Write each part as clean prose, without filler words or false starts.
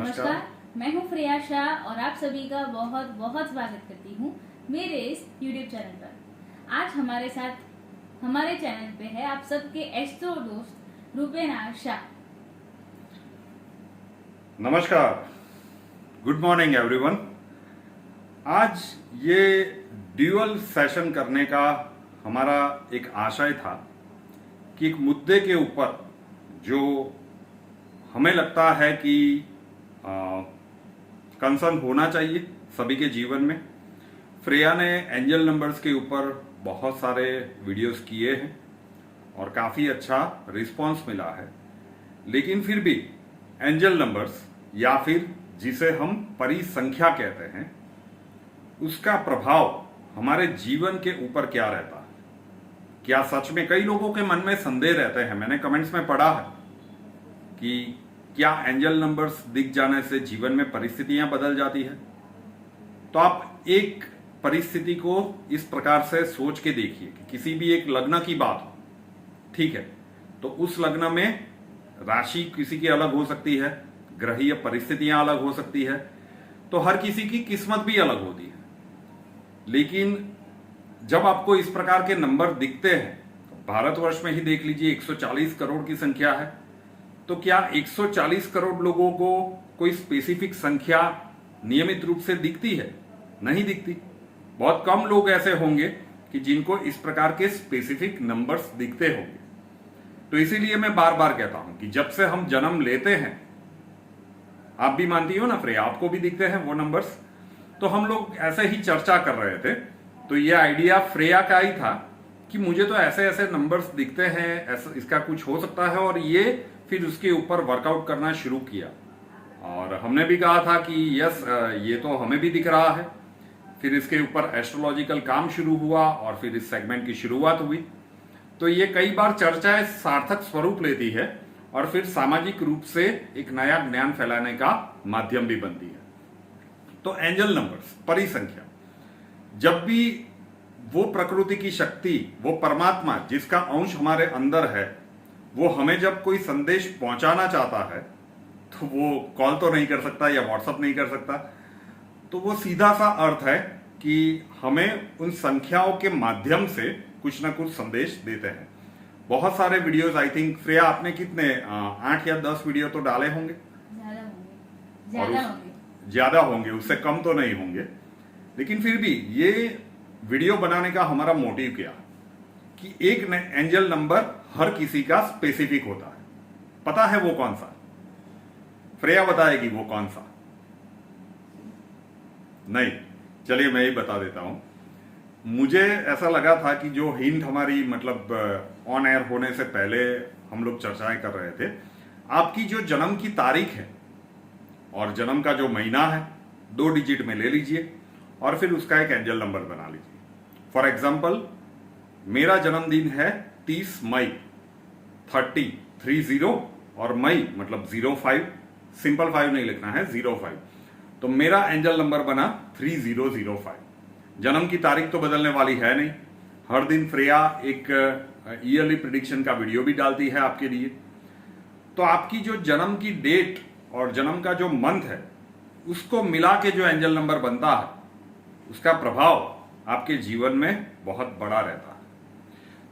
नमस्कार, मैं हूं फ्रेया शाह और आप सभी का बहुत बहुत स्वागत करती हूं मेरे इस YouTube चैनल पर। आज हमारे साथ हमारे चैनल पे है आप सबके एस्ट्रो दोस्त रूपेन आर शाह। नमस्कार, गुड मॉर्निंग एवरीवन। आज ये ड्यूअल सेशन करने का हमारा एक आशय था कि एक मुद्दे के ऊपर जो हमें लगता है कि कंसर्न होना चाहिए सभी के जीवन में। फ्रेया ने एंजल नंबर्स के ऊपर बहुत सारे वीडियोस किए हैं और काफ़ी अच्छा रिस्पांस मिला है, लेकिन फिर भी एंजल नंबर्स या फिर जिसे हम परिसंख्या कहते हैं, उसका प्रभाव हमारे जीवन के ऊपर क्या रहता है। क्या सच में कई लोगों के मन में संदेह रहते हैं, मैंने कमेंट्स में पढ़ा है कि क्या एंजल नंबर्स दिख जाने से जीवन में परिस्थितियां बदल जाती है। तो आप एक परिस्थिति को इस प्रकार से सोच के देखिए कि किसी भी एक लग्न की बात हो, ठीक है, तो उस लग्न में राशि किसी की अलग हो सकती है, ग्रहीय परिस्थितियां अलग हो सकती है, तो हर किसी की किस्मत भी अलग होती है। लेकिन जब आपको इस प्रकार के नंबर दिखते हैं, भारतवर्ष में ही देख लीजिए 140 करोड़ की संख्या है, तो क्या 140 करोड़ लोगों को कोई स्पेसिफिक संख्या नियमित रूप से दिखती है? नहीं दिखती। बहुत कम लोग ऐसे होंगे कि जिनको इस प्रकार के स्पेसिफिक नंबर्स दिखते होंगे। तो इसीलिए मैं बार बार कहता हूं कि जब से हम जन्म लेते हैं, आप भी मानती हो ना फ्रेया, आपको भी दिखते हैं वो नंबर्स, तो हम लोग ऐसे ही चर्चा कर रहे थे। तो ये आइडिया फ्रेया का ही था कि मुझे तो ऐसे ऐसे नंबर्स दिखते हैं, ऐसा इसका कुछ हो सकता है, और ये फिर उसके ऊपर वर्कआउट करना शुरू किया। और हमने भी कहा था कि यस, ये तो हमें भी दिख रहा है। फिर इसके ऊपर एस्ट्रोलॉजिकल काम शुरू हुआ और फिर इस सेगमेंट की शुरुआत हुई। तो ये कई बार चर्चाएं सार्थक स्वरूप लेती है और फिर सामाजिक रूप से एक नया ज्ञान फैलाने का माध्यम भी बनती है। तो एंजल नंबर्स, परिसंख्या, जब भी वो प्रकृति की शक्ति, वो परमात्मा जिसका अंश हमारे अंदर है, वो हमें जब कोई संदेश पहुंचाना चाहता है, तो वो कॉल तो नहीं कर सकता या व्हाट्सअप नहीं कर सकता, तो वो सीधा सा अर्थ है कि हमें उन संख्याओं के माध्यम से कुछ ना कुछ संदेश देते हैं। बहुत सारे वीडियोस, आई थिंक फ्रेया आपने कितने 8 या 10 वीडियो तो डाले होंगे, ज्यादा होंगे, उससे कम तो नहीं होंगे। लेकिन फिर भी ये वीडियो बनाने का हमारा मोटिव क्या कि एक एंजल नंबर हर किसी का स्पेसिफिक होता है। पता है वो कौन सा? फ्रेया बताएगी वो कौन सा। नहीं, चलिए मैं ही बता देता हूं। मुझे ऐसा लगा था कि जो हिंट हमारी मतलब ऑन एयर होने से पहले हम लोग चर्चाएं कर रहे थे, आपकी जो जन्म की तारीख है और जन्म का जो महीना है 2 डिजिट में ले लीजिए और फिर उसका एक एंजल नंबर बना लीजिए। फॉर एग्जाम्पल, मेरा जन्मदिन है 30 मई, 30 और मई मतलब 05, सिंपल 5 नहीं लिखना है, 05। तो मेरा एंजल नंबर बना 3005। जन्म की तारीख तो बदलने वाली है नहीं। हर दिन फ्रेया एक ईयरली प्रिडिक्शन का वीडियो भी डालती है आपके लिए। तो आपकी जो जन्म की डेट और जन्म का जो मंथ है, उसको मिला के जो एंजल नंबर बनता है, उसका प्रभाव आपके जीवन में बहुत बड़ा रहता है।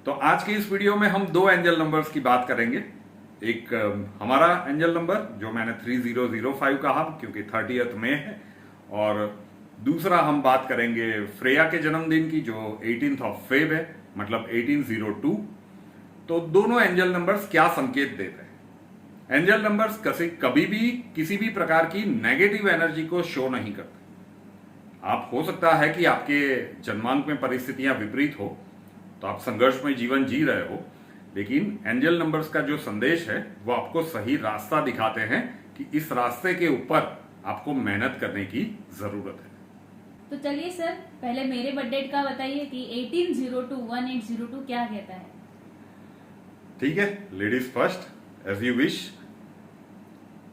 तो आज के इस वीडियो में हम 2 एंजल नंबर्स की बात करेंगे। एक हमारा एंजल नंबर जो मैंने 3005 कहा क्योंकि 30th में है, और दूसरा हम बात करेंगे फ्रेया के जन्मदिन की जो 18th ऑफ फेब है, मतलब 1802। तो दोनों एंजल नंबर्स क्या संकेत देते हैं? एंजल नंबर्स कभी भी किसी भी प्रकार की नेगेटिव एनर्जी को शो नहीं करते। आप हो सकता है कि आपके जन्मांक में परिस्थितियां विपरीत हो, तो आप संघर्ष में जीवन जी रहे हो, लेकिन एंजल नंबर्स का जो संदेश है वो आपको सही रास्ता दिखाते हैं कि इस रास्ते के ऊपर आपको मेहनत करने की जरूरत है। तो चलिए सर, पहले मेरे बर्थडे का बताइए कि 1802 क्या कहता है। ठीक है, ladies first, as you wish.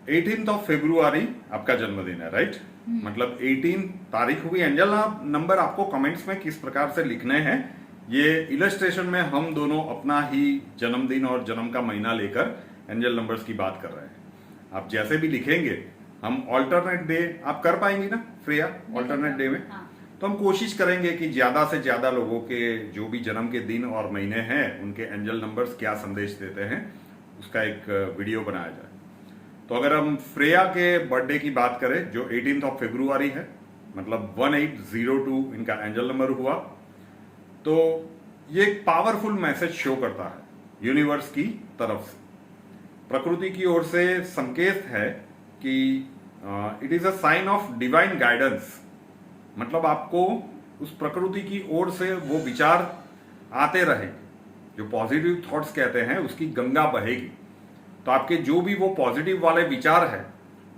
18th of February आपका जन्मदिन है, राइट? मतलब 18 तारीख हुई। एंजल नंबर आपको कमेंट्स में किस प्रकार से लिखने हैं, ये इलस्ट्रेशन में हम दोनों अपना ही जन्मदिन और जन्म का महीना लेकर एंजल नंबर्स की बात कर रहे हैं। आप जैसे भी लिखेंगे हम ऑल्टरनेट डे आप कर पाएंगी ना फ्रेया, ऑल्टरनेट डे में? हाँ। तो हम कोशिश करेंगे कि ज्यादा से ज्यादा लोगों के जो भी जन्म के दिन और महीने हैं उनके एंजल नंबर्स क्या संदेश देते हैं उसका एक वीडियो बनाया जाए। तो अगर हम फ्रेया के बर्थडे की बात करें जो 18 फरवरी है, मतलब 1802 इनका एंजल नंबर हुआ, तो ये एक पावरफुल मैसेज शो करता है यूनिवर्स की तरफ से, प्रकृति की ओर से संकेत है कि it is a sign of divine guidance. मतलब आपको उस प्रकृति की ओर से वो विचार आते रहेंगे, जो पॉजिटिव थॉट्स कहते हैं उसकी गंगा बहेगी। तो आपके जो भी वो पॉजिटिव वाले विचार है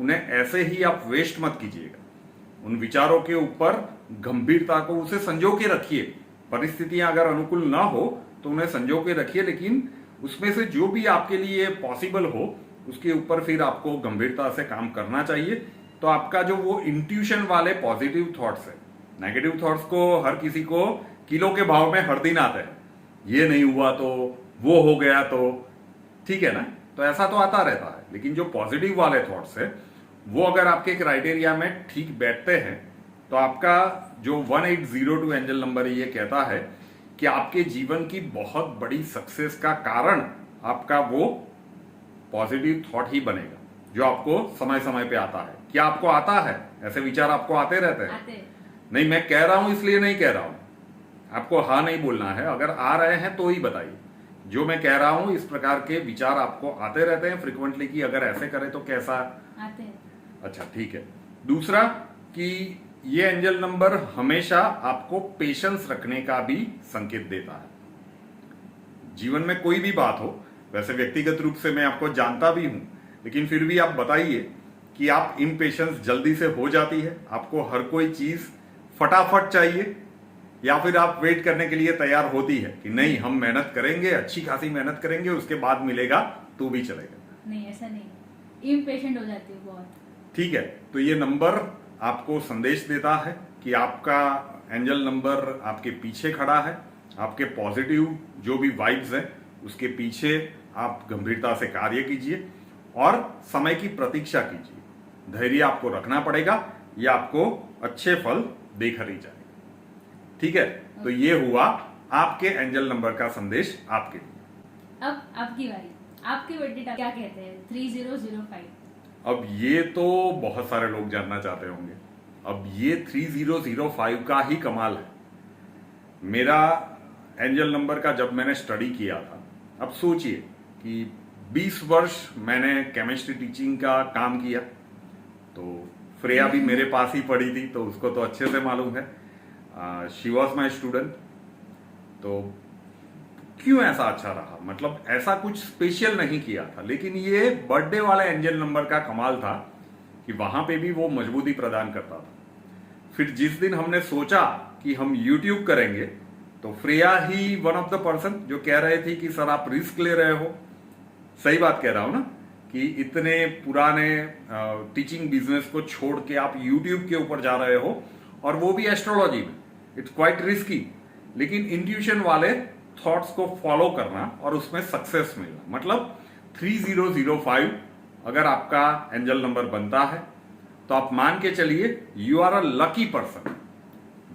उन्हें ऐसे ही आप वेस्ट मत कीजिएगा, उन विचारों के ऊपर गंभीरता को उसे संजो के रखिए। परिस्थितियां अगर अनुकूल ना हो तो उन्हें संजो के रखिए, लेकिन उसमें से जो भी आपके लिए पॉसिबल हो उसके ऊपर फिर आपको गंभीरता से काम करना चाहिए। तो आपका जो वो इंट्यूशन वाले पॉजिटिव थॉट्स है, नेगेटिव थॉट्स को हर किसी को किलो के भाव में हर दिन आते हैं, ये नहीं हुआ तो, वो हो गया तो, ठीक है ना, तो ऐसा तो आता रहता है। लेकिन जो पॉजिटिव वाले थॉट्स है वो अगर आपके क्राइटेरिया में ठीक बैठते हैं तो आपका जो 1802 एंजल नंबर ये कहता है कि आपके जीवन की बहुत बड़ी सक्सेस का कारण आपका वो पॉजिटिव थॉट ही बनेगा जो आपको समय समय पे आता है। क्या आपको आता है? ऐसे विचार आपको आते रहते हैं? नहीं, मैं कह रहा हूं इसलिए नहीं कह रहा हूं, आपको हाँ नहीं बोलना है, अगर आ रहे हैं तो ही बताइए। जो मैं कह रहा हूं इस प्रकार के विचार आपको आते रहते हैं फ्रिक्वेंटली कि अगर ऐसे करें तो कैसा आते हैं। अच्छा, ठीक है। दूसरा कि ये एंजल नंबर हमेशा आपको पेशेंस रखने का भी संकेत देता है। जीवन में कोई भी बात हो, वैसे व्यक्तिगत रूप से मैं आपको जानता भी हूं, लेकिन फिर भी आप बताइए कि आप इम्पेशेंस जल्दी से हो जाती है, आपको हर कोई चीज फटाफट चाहिए, या फिर आप वेट करने के लिए तैयार होती है कि नहीं हम मेहनत करेंगे, अच्छी खासी मेहनत करेंगे, उसके बाद मिलेगा तो भी चलेगा? नहीं, ऐसा नहीं, इम्पेशेंट हो जाती है बहुत। ठीक है, तो ये नंबर आपको संदेश देता है कि आपका एंजल नंबर आपके पीछे खड़ा है, आपके पॉजिटिव जो भी वाइब्स है उसके पीछे आप गंभीरता से कार्य कीजिए और समय की प्रतीक्षा कीजिए। धैर्य आपको रखना पड़ेगा, ये आपको अच्छे फल देकर ही जाएगा। ठीक है, तो ये हुआ आपके एंजल नंबर का संदेश आपके लिए। अब आपकी बारी, आपके बर्थडे क्या कहते हैं? 3005। अब ये तो बहुत सारे लोग जानना चाहते होंगे। अब ये 3005 का ही कमाल है। मेरा एंजल नंबर का जब मैंने स्टडी किया था, अब सोचिए कि 20 वर्ष मैंने केमिस्ट्री टीचिंग का काम किया, तो फ्रेया भी मेरे पास ही पढ़ी थी तो उसको तो अच्छे से मालूम है, शी वॉज माई स्टूडेंट। तो क्यों ऐसा अच्छा रहा? मतलब ऐसा कुछ स्पेशल नहीं किया था, लेकिन ये बर्थडे वाले एंजल नंबर का कमाल था कि वहां पे भी वो मजबूती प्रदान करता था। फिर जिस दिन हमने सोचा कि हम YouTube करेंगे तो Freya he one of the person जो कह रहे थे कि सर आप रिस्क ले रहे हो। सही बात कह रहा हूं ना कि इतने पुराने टीचिंग बिजनेस को छोड़ के आप YouTube के ऊपर जा रहे हो, और वो भी एस्ट्रोलॉजी में। इट्स क्वाइट रिस्की, लेकिन इंट्यूशन वाले थॉट्स को फॉलो करना और उसमें सक्सेस मिलना, मतलब 3005 अगर आपका एंजल नंबर बनता है तो आप मान के चलिए you are a lucky person.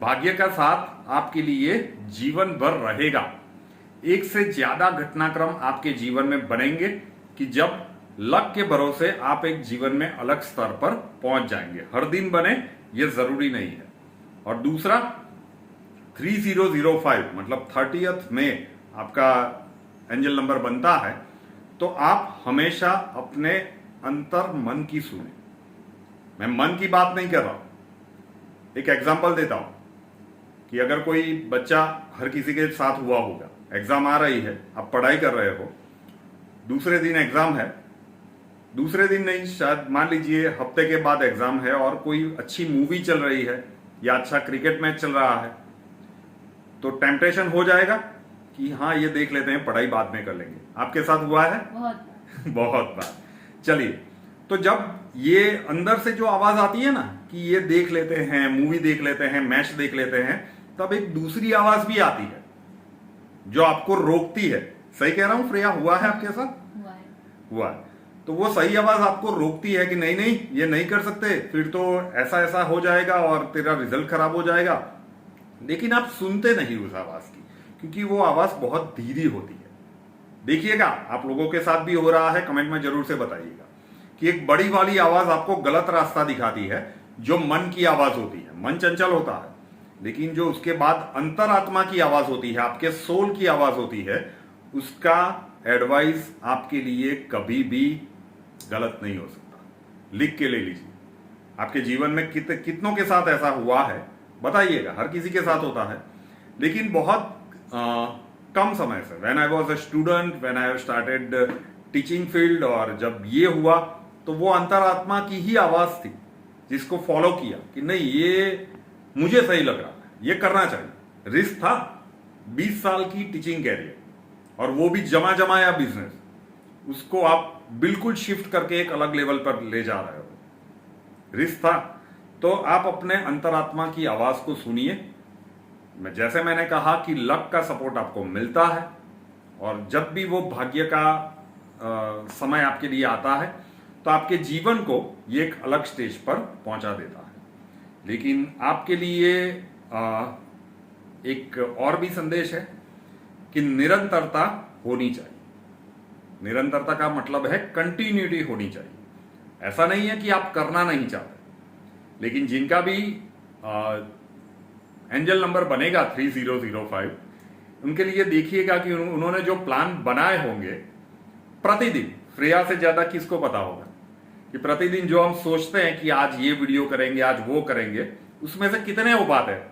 भाग्य का साथ आपके लिए जीवन भर रहेगा। एक से ज्यादा घटनाक्रम आपके जीवन में बनेंगे कि जब लक के भरोसे आप एक जीवन में अलग स्तर पर पहुंच जाएंगे। हर दिन बने ये जरूरी नहीं है। और दूसरा 3005 मतलब 30th में आपका एंजल नंबर बनता है तो आप हमेशा अपने अंतर मन की सुने। मैं मन की बात नहीं कर रहा हूं। एक एग्जांपल देता हूं कि अगर कोई बच्चा, हर किसी के साथ हुआ होगा, एग्जाम आ रही है, आप पढ़ाई कर रहे हो, दूसरे दिन एग्जाम है, दूसरे दिन नहीं, शायद मान लीजिए हफ्ते के बाद एग्जाम है और कोई अच्छी मूवी चल रही है या अच्छा क्रिकेट मैच चल रहा है, तो टेम्पटेशन हो जाएगा कि हाँ ये देख लेते हैं, पढ़ाई बाद में कर लेंगे। आपके साथ हुआ है? बहुत बहुत बार। चलिए, तो जब ये अंदर से जो आवाज आती है ना कि ये देख लेते हैं, मूवी देख लेते हैं, मैच देख लेते हैं, तब एक दूसरी आवाज भी आती है जो आपको रोकती है। सही कह रहा हूं फ्रेया? हुआ है आपके साथ? हुआ है। हुआ है। तो वो सही आवाज आपको रोकती है कि नहीं नहीं ये नहीं कर सकते, फिर तो ऐसा ऐसा हो जाएगा और तेरा रिजल्ट खराब हो जाएगा। लेकिन आप सुनते नहीं उस आवाज की, क्योंकि वो आवाज बहुत धीरी होती है। देखिएगा आप लोगों के साथ भी हो रहा है, कमेंट में जरूर से बताइएगा कि एक बड़ी वाली आवाज आपको गलत रास्ता दिखाती है, जो मन की आवाज होती है। मन चंचल होता है, लेकिन जो उसके बाद अंतरात्मा की आवाज होती है, आपके सोल की आवाज होती है, उसका एडवाइस आपके लिए कभी भी गलत नहीं हो सकता। लिख के ले लीजिए। आपके जीवन में कितनों के साथ ऐसा हुआ है बताइएगा। हर किसी के साथ होता है, लेकिन बहुत कम समय से। When I was a student, when I started teaching field, और जब ये हुआ तो वो अंतरात्मा की ही आवाज थी जिसको फॉलो किया कि नहीं ये मुझे सही लग रहा है, ये करना चाहिए। रिस्क था, 20 साल की टीचिंग कैरियर, और वो भी जमा जमाया बिजनेस, उसको आप बिल्कुल शिफ्ट करके एक अलग लेवल पर ले जा रहे हो। रिस्क था। तो आप अपने अंतरात्मा की आवाज को सुनिए। जैसे मैंने कहा कि लक का सपोर्ट आपको मिलता है, और जब भी वो भाग्य का समय आपके लिए आता है तो आपके जीवन को ये एक अलग स्टेज पर पहुंचा देता है। लेकिन आपके लिए एक और भी संदेश है कि निरंतरता होनी चाहिए। निरंतरता का मतलब है कंटिन्यूटी होनी चाहिए। ऐसा नहीं है कि आप करना नहीं चाहते, लेकिन जिनका भी एंजल नंबर बनेगा 3005, उनके लिए देखिएगा कि उन्होंने जो प्लान बनाए होंगे प्रतिदिन, श्रेया से ज्यादा किसको पता होगा कि प्रतिदिन जो हम सोचते हैं कि आज ये वीडियो करेंगे, आज वो करेंगे, उसमें से कितने हो पाते हैं?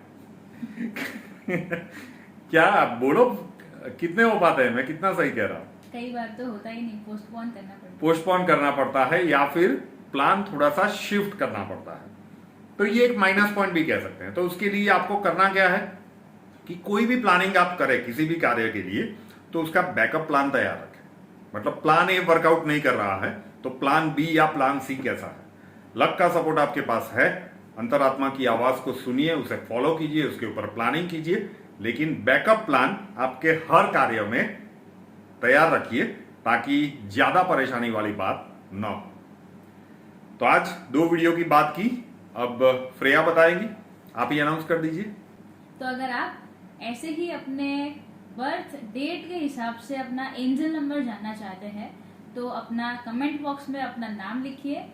क्या बोलो, कितने हो पाते हैं? मैं कितना सही कह रहा हूं? कई बार तो होता ही नहीं, पोस्टपोन करना पड़ता है, या फिर प्लान थोड़ा सा शिफ्ट करना पड़ता है। तो ये एक माइनस पॉइंट भी कह सकते हैं। तो उसके लिए आपको करना क्या है कि कोई भी प्लानिंग आप करें किसी भी कार्य के लिए, तो उसका बैकअप प्लान तैयार रखें। मतलब प्लान ए वर्कआउट नहीं कर रहा है तो प्लान बी या प्लान सी कैसा है। लक का सपोर्ट आपके पास है। अंतरात्मा की आवाज को सुनिए, उसे फॉलो कीजिए, उसके ऊपर प्लानिंग कीजिए, लेकिन बैकअप प्लान आपके हर कार्य में तैयार रखिए, ताकि ज्यादा परेशानी वाली बात न हो। तो आज 2 वीडियो की बात की, अब श्रेया बताएंगी। आप ही अनाउंस कर दीजिए। तो अगर आप ऐसे ही अपने बर्थ डेट के हिसाब से अपना एंजल नंबर जानना चाहते हैं, तो अपना कमेंट बॉक्स में अपना नाम लिखिए,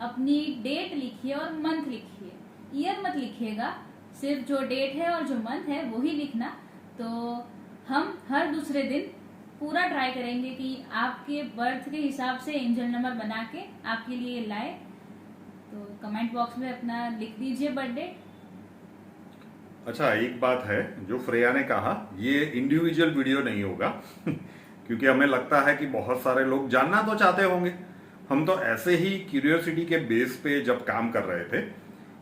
अपनी डेट लिखिए और मंथ लिखिए। ईयर मत लिखिएगा, सिर्फ जो डेट है और जो मंथ है वो ही लिखना। तो हम हर दूसरे दिन पूरा ट्राई करेंगे कि आपके बर्थ के हिसाब से एंजल नंबर बना के आपके लिए लाए। तो कमेंट बॉक्स में अपना लिख दीजिए बर्थ डेट। अच्छा, एक बात है जो श्रेया ने कहा, ये इंडिविजुअल वीडियो नहीं होगा क्योंकि हमें लगता है कि बहुत सारे लोग जानना तो चाहते होंगे। हम तो ऐसे ही क्यूरियोसिटी के बेस पे जब काम कर रहे थे,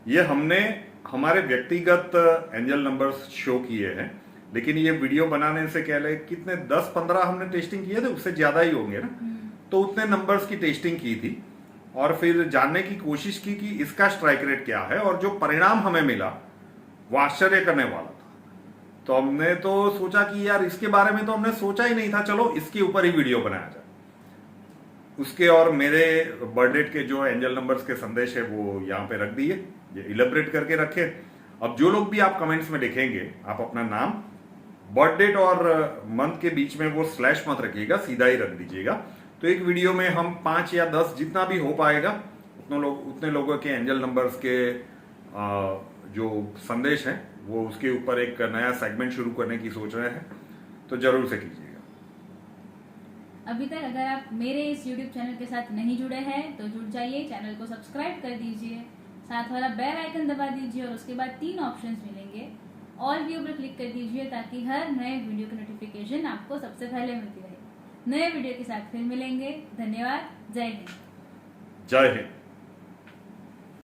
ये हमने हमारे व्यक्तिगत एंजल नंबर्स शो किए हैं, लेकिन ये वीडियो बनाने से कह ले कितने 10-15 हमने टेस्टिंग किए थे, उससे ज्यादा ही होंगे ना। तो उतने नंबर्स की टेस्टिंग की थी और फिर जानने की कोशिश की कि इसका स्ट्राइक रेट क्या है, और जो परिणाम हमें मिला वो आश्चर्य करने वाला था। तो हमने तो सोचा कि यार इसके बारे में तो हमने सोचा ही नहीं था, चलो इसके ऊपर ही वीडियो बनाया जाए। उसके और मेरे बर्थडेट के जो एंजल नंबर्स के संदेश है वो यहाँ पे रख दिए, ये इलेबरेट करके रखे। अब जो लोग भी आप कमेंट्स में लिखेंगे, आप अपना नाम, बर्थडेट और मंथ के बीच में वो स्लैश मत रखिएगा, सीधा ही रख दीजिएगा। तो एक वीडियो में हम 5 या 10 जितना भी हो पाएगा उतने लोगों के एंजल नंबर्स के जो संदेश हैं वो उसके ऊपर एक नया सेगमेंट शुरू करने की सोच रहे हैं। तो जरूर से कीजिएगा। अभी तक अगर आप मेरे इस YouTube चैनल के साथ नहीं जुड़े हैं तो जुड़ जाइए, चैनल को सब्सक्राइब कर दीजिए, साथ वाला बेल आइकन दबा दीजिए और उसके बाद 3 ऑप्शंस मिलेंगे। ऑल व्यू पर क्लिक कर दीजिए ताकि हर नए वीडियो की नोटिफिकेशन आपको सबसे पहले मिलती रहे। नए वीडियो के साथ फिर मिलेंगे। धन्यवाद। जय हिंद। जय हिंद।